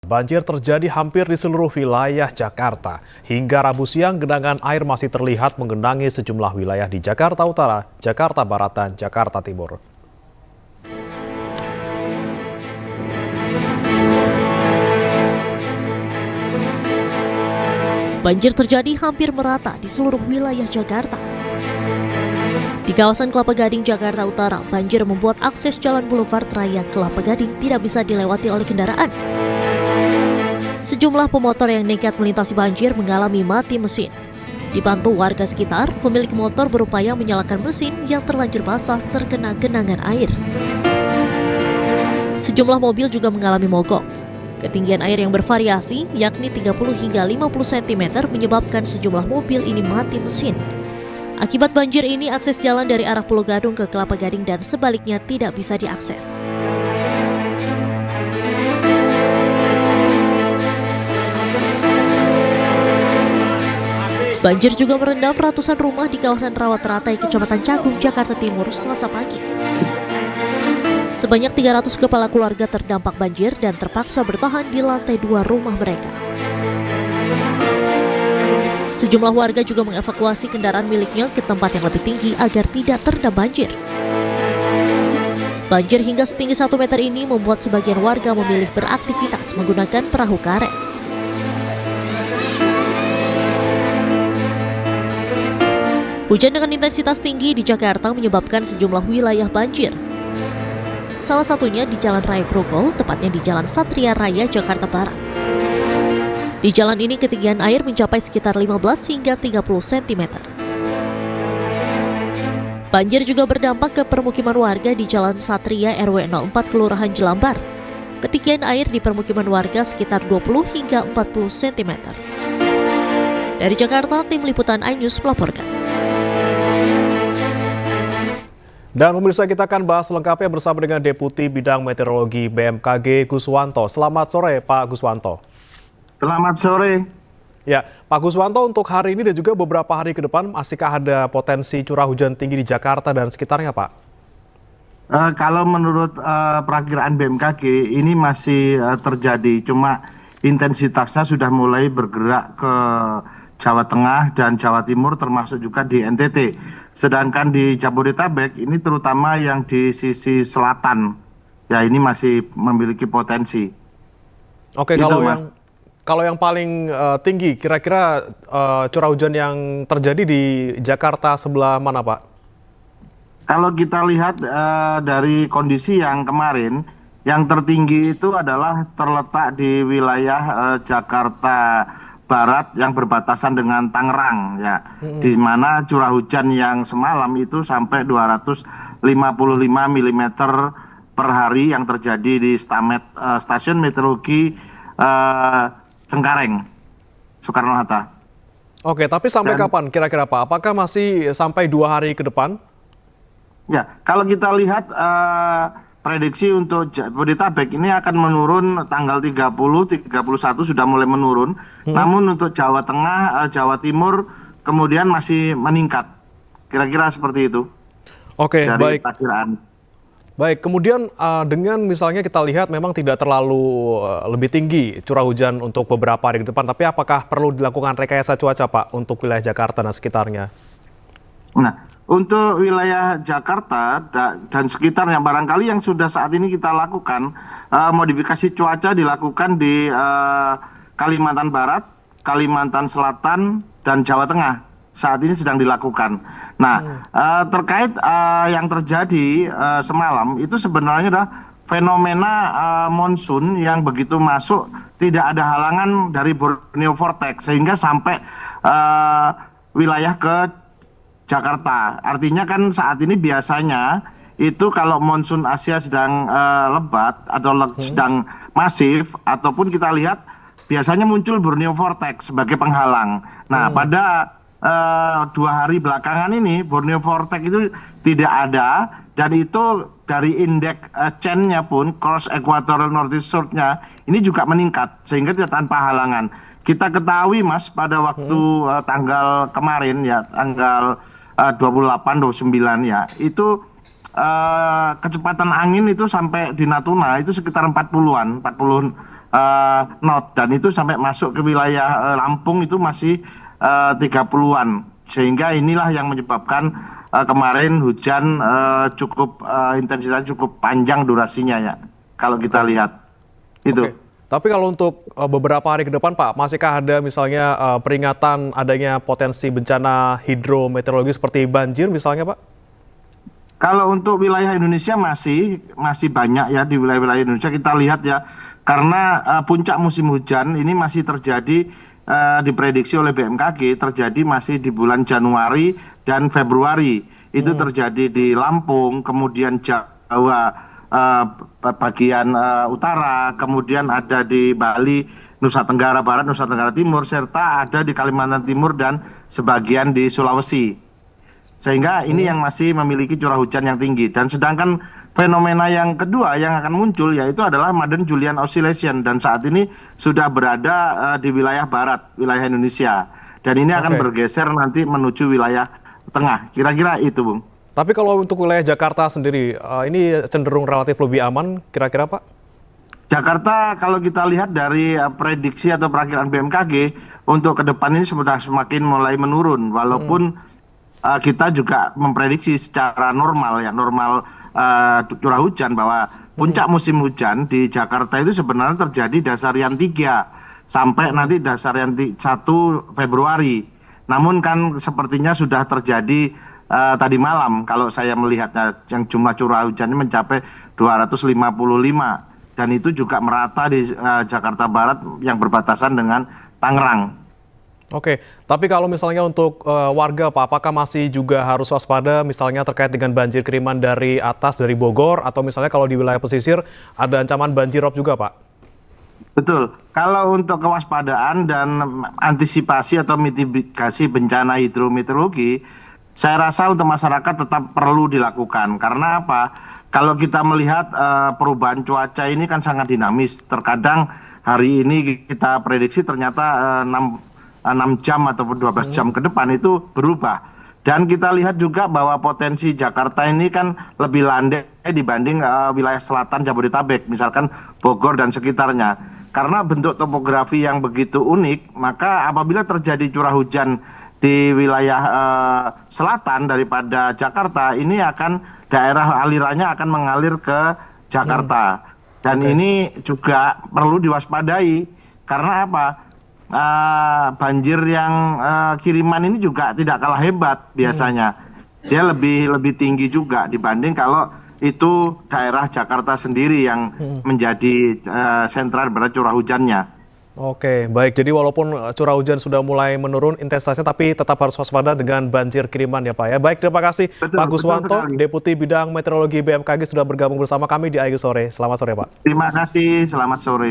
Banjir terjadi hampir di seluruh wilayah Jakarta. Hingga Rabu siang, genangan air masih terlihat menggenangi sejumlah wilayah di Jakarta Utara, Jakarta Barat, dan Jakarta Timur. Banjir terjadi hampir merata di seluruh wilayah Jakarta. Di kawasan Kelapa Gading, Jakarta Utara, banjir membuat akses Jalan Boulevard Raya Kelapa Gading tidak bisa dilewati oleh kendaraan. Sejumlah pemotor yang nekat melintasi banjir mengalami mati mesin. Dibantu warga sekitar, pemilik motor berupaya menyalakan mesin yang terlanjur basah terkena genangan air. Sejumlah mobil juga mengalami mogok. Ketinggian air yang bervariasi, yakni 30 hingga 50 cm menyebabkan sejumlah mobil ini mati mesin. Akibat banjir ini, akses jalan dari arah Pulau Gadung ke Kelapa Gading dan sebaliknya tidak bisa diakses. Banjir juga merendam ratusan rumah di kawasan Rawat Ratai, Kecamatan Cakung, Jakarta Timur, Selasa pagi. Sebanyak 300 kepala keluarga terdampak banjir dan terpaksa bertahan di lantai 2 rumah mereka. Sejumlah warga juga mengevakuasi kendaraan miliknya ke tempat yang lebih tinggi agar tidak terendam banjir. Banjir hingga setinggi 1 meter ini membuat sebagian warga memilih beraktivitas menggunakan perahu karet. Hujan dengan intensitas tinggi di Jakarta menyebabkan sejumlah wilayah banjir. Salah satunya di Jalan Raya Grogol, tepatnya di Jalan Satria Raya, Jakarta Barat. Di jalan ini ketinggian air mencapai sekitar 15 hingga 30 cm. Banjir juga berdampak ke permukiman warga di Jalan Satria RW 04 Kelurahan Jelambar. Ketinggian air di permukiman warga sekitar 20 hingga 40 cm. Dari Jakarta, tim liputan iNews melaporkan. Dan pemirsa, kita akan bahas lengkapnya bersama dengan Deputi Bidang Meteorologi BMKG Guswanto. Selamat sore Pak Guswanto. Selamat sore. Ya, Pak Guswanto, untuk hari ini dan juga beberapa hari ke depan, masihkah ada potensi curah hujan tinggi di Jakarta dan sekitarnya, Pak? Kalau menurut perakiraan BMKG ini masih terjadi, cuma intensitasnya sudah mulai bergerak ke Jawa Tengah dan Jawa Timur, termasuk juga di NTT. Sedangkan di Jabodetabek ini terutama yang di sisi selatan, ya ini masih memiliki potensi. Oke, kalau yang paling tinggi, kira-kira curah hujan yang terjadi di Jakarta sebelah mana, Pak? Kalau kita lihat dari kondisi yang kemarin, yang tertinggi itu adalah terletak di wilayah Jakarta Barat yang berbatasan dengan Tangerang, ya, di mana curah hujan yang semalam itu sampai 255 mm per hari yang terjadi di Stasiun Meteorologi Cengkareng, Soekarno-Hatta. Oke, tapi sampai kapan kira-kira, Pak? Apakah masih sampai 2 hari ke depan? Ya, kalau kita lihat prediksi untuk Jabodetabek ini akan menurun tanggal 30, 31 sudah mulai menurun. Namun untuk Jawa Tengah, Jawa Timur kemudian masih meningkat. Kira-kira seperti itu. Oke, dari baik. Perkiraan. Baik, kemudian dengan misalnya kita lihat memang tidak terlalu lebih tinggi curah hujan untuk beberapa hari ke depan, tapi apakah perlu dilakukan rekayasa cuaca, Pak, untuk wilayah Jakarta dan sekitarnya? Nah, untuk wilayah Jakarta dan sekitarnya, barangkali yang sudah saat ini kita lakukan, modifikasi cuaca dilakukan di Kalimantan Barat, Kalimantan Selatan, dan Jawa Tengah. Saat ini sedang dilakukan. Nah, terkait yang terjadi semalam, itu sebenarnya adalah fenomena monsun yang begitu masuk, tidak ada halangan dari Borneo Vortex, sehingga sampai wilayah ke Jakarta. Artinya kan saat ini biasanya itu kalau monsun Asia sedang lebat atau sedang masif, ataupun kita lihat biasanya muncul Borneo Vortex sebagai penghalang. Nah, pada 2 hari belakangan ini Borneo Vortex itu tidak ada, dan itu dari indeks CEN-nya pun, cross equatorial northeast short-nya ini juga meningkat sehingga tidak tanpa halangan. Kita ketahui, Mas, pada waktu tanggal kemarin, ya, tanggal 28, 29, ya, itu kecepatan angin itu sampai di Natuna itu sekitar 40-an, 40 knot, dan itu sampai masuk ke wilayah Lampung itu masih 30-an, sehingga inilah yang menyebabkan kemarin hujan cukup intensitas cukup panjang durasinya ya, kalau kita lihat itu. Oke. Tapi kalau untuk beberapa hari ke depan Pak, masihkah ada misalnya peringatan adanya potensi bencana hidrometeorologi seperti banjir misalnya Pak? Kalau untuk wilayah Indonesia masih banyak ya, di wilayah-wilayah Indonesia kita lihat ya, karena puncak musim hujan ini masih terjadi, diprediksi oleh BMKG terjadi masih di bulan Januari dan Februari. Itu terjadi di Lampung, kemudian Jawa bagian utara, kemudian ada di Bali, Nusa Tenggara Barat, Nusa Tenggara Timur, serta ada di Kalimantan Timur dan sebagian di Sulawesi. Sehingga ini yang masih memiliki curah hujan yang tinggi. Dan sedangkan fenomena yang kedua yang akan muncul yaitu adalah Madden-Julian Oscillation, dan saat ini sudah berada di wilayah barat, wilayah Indonesia. Dan ini akan bergeser nanti menuju wilayah tengah. Kira-kira itu, Bung. Tapi kalau untuk wilayah Jakarta sendiri, ini cenderung relatif lebih aman kira-kira Pak? Jakarta kalau kita lihat dari prediksi atau perakiraan BMKG untuk ke depan ini sudah semakin mulai menurun, walaupun kita juga memprediksi secara normal ya, normal curah hujan, bahwa puncak musim hujan di Jakarta itu sebenarnya terjadi dasarian 3 sampai nanti dasarian 1 Februari. Namun kan sepertinya sudah terjadi tadi malam kalau saya melihatnya, yang jumlah curah hujannya mencapai 255, dan itu juga merata di Jakarta Barat yang berbatasan dengan Tangerang. Oke, tapi kalau misalnya untuk warga Pak, apakah masih juga harus waspada misalnya terkait dengan banjir kiriman dari atas, dari Bogor, atau misalnya kalau di wilayah pesisir ada ancaman banjirop juga Pak? Betul, kalau untuk kewaspadaan dan antisipasi atau mitigasi bencana hidrometeorologi, saya rasa untuk masyarakat tetap perlu dilakukan. Karena apa? Kalau kita melihat perubahan cuaca ini kan sangat dinamis. Terkadang hari ini kita prediksi ternyata 6 jam ataupun 12 jam ke depan itu berubah. Dan kita lihat juga bahwa potensi Jakarta ini kan lebih landai dibanding wilayah selatan Jabodetabek, misalkan Bogor dan sekitarnya. Karena bentuk topografi yang begitu unik, maka apabila terjadi curah hujan di wilayah selatan daripada Jakarta, ini akan daerah alirannya akan mengalir ke Jakarta. Dan ini juga perlu diwaspadai. Karena apa? Banjir yang kiriman ini juga tidak kalah hebat biasanya. Dia lebih tinggi juga dibanding kalau itu daerah Jakarta sendiri yang menjadi sentra pada curah hujannya. Oke, baik. Jadi walaupun curah hujan sudah mulai menurun intensitasnya, tapi tetap harus waspada dengan banjir kiriman ya Pak ya. Baik, terima kasih Pak Guswanto, Deputi Bidang Meteorologi BMKG sudah bergabung bersama kami di Ayu Sore. Selamat sore Pak. Terima kasih, selamat sore.